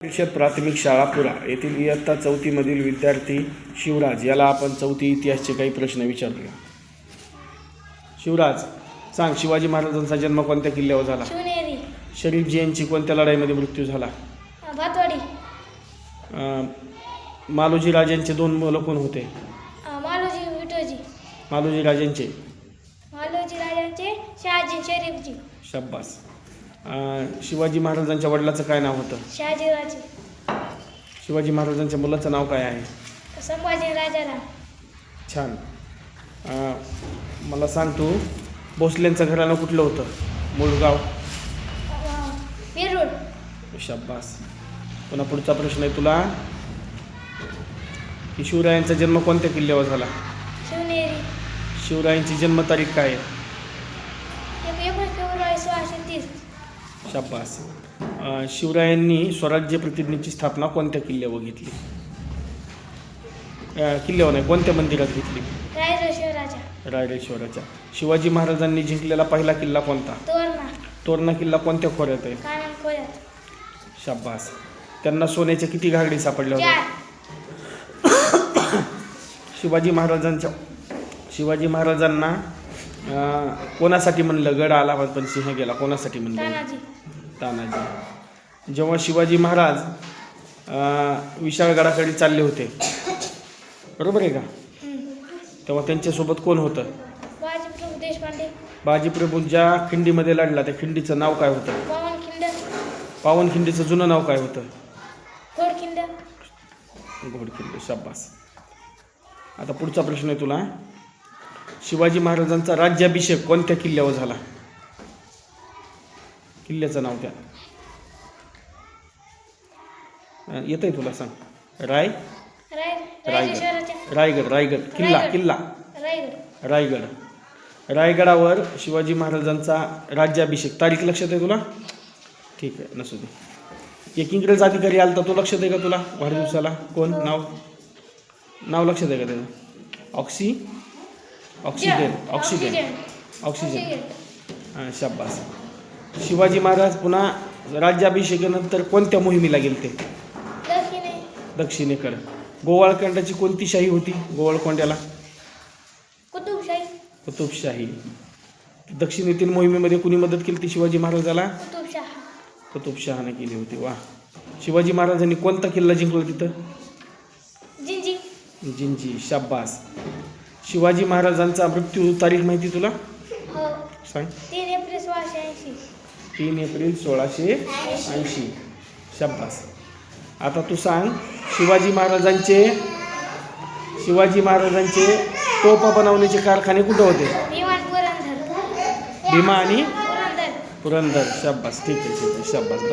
परिषद प्राथमिक शाळा पुरा येथील इयत्ता चौथीमधील विद्यार्थी शिवराज याला आपण चौथी इतिहासचे काही प्रश्न विचारूया. शिवराज, सांग, शिवाजी महाराजांचा जन्म कोणत्या किल्ल्यावर झाला? शिवनेरी. शरीफजी यांची कोणत्या लढाईमध्ये मृत्यू झाला? भातवाडी. मालोजी राजांचे दोन मुलं कोण होते? मालोजी विठोजी. मालोजी राजांचे शहाजी शरीफजी. शाब्बास. शिवाजी महाराजांच्या वडिलाचं काय नाव होतं? शहाजीराजे. शिवाजी महाराजांच्या मुलाचं नाव काय आहे? संभाजी राजाराम. छान. मला सांग तू, भोसल्यांचं घराणं कुठलं होतं? मूळगाव? वेरूळ. शाब्बास. पुन्हा पुढचा प्रश्न आहे तुला की शिवरायांचा जन्म कोणत्या किल्ल्यावर झाला? शिवनेरी. शिवरायांची जन्मतारीख काय आहे? 21 फेब्रुवारी 1630. शाब्बास. शिवरायांनी स्वराज्य प्रतिज्ञेची स्थापना कोणत्या किल्ल्यावर घेतली? किल्ल्यावर नाही, कोणत्या मंदिरात घेतली? रायरेश्वराच्या. रायरेश्वराच्या. शिवाजी महाराजांनी जिंकलेला पहिला किल्ला कोणता? तोरणा. तोरणा किल्ला कोणत्या खोऱ्यात आहे? कानन खोऱ्यात. शाब्बास. त्यांना सोन्याच्या किती घागडी सापडल्या होत्या? 4. शिवाजी महाराजांना कोणासाठी म्हणलं गड आला पण सिंह गेला? कोणासाठी म्हणलं? तानाजी. तानाजी. जेव्हा शिवाजी महाराज विशाळगडाकडे चालले होते, बरोबर आहे का, तेव्हा त्यांच्यासोबत कोण होतं? बाजीप्रभू देशपांडे. बाजीप्रभू ज्या खिंडीमध्ये लढला त्या खिंडीचं नाव काय होतं? पावनखिंड. पावनखिंडीचं जुनं नाव काय होतं? घोडखिंड. घोडखिंड. शाब्बास. आता पुढचा प्रश्न आहे तुला. शिवाजी महाराजांचा राज्याभिषेक कोणत्या किल्ल्यावर झाला? किल्ल्याचं नाव त्या येतंय तुला? सांग. रायरेश्वराच्या. रायगड. किल्ला. रायगड. रायगडावर शिवाजी महाराजांचा राज्याभिषेक तारीख लक्षात आहे तुला? ठीक आहे, नसू दे. एक इंग्रज अधिकारी आला तर तो लक्षात आहे का तुला? वाढदिवसाला कोण? नाव लक्षात आहे का त्याचं? ऑक्सिजन. हां, शाब्बास. शिवाजी महाराज पुन्हा राज्याभिषेकानंतर कोणत्या मोहिमेला गेले? दक्षिणेकडे. गोवाळकोंड्याची कोणती शाही होती? गोवाळकोंड्याला कुतुबशाही. दक्षिणेतील मोहिमेमध्ये कुणी मदत केली ती शिवाजी महाराजाला? कुतुबशहाने केली होती. वा. शिवाजी महाराजांनी कोणता किल्ला जिंकला तिथं? जिंजी. शाब्बास. शिवाजी महाराजांचा मृत्यू तारीख माहिती तुला? सांग. 3 एप्रिल 1680. 3 एप्रिल 1680. शाब्बास. आता तू सांग, शिवाजी महाराजांचे तोफा बनवण्याचे कारखाने कुठं होते? भीमा आणि पुरंदर. शाब्बास. ठीक आहे. शाब्बास. बस.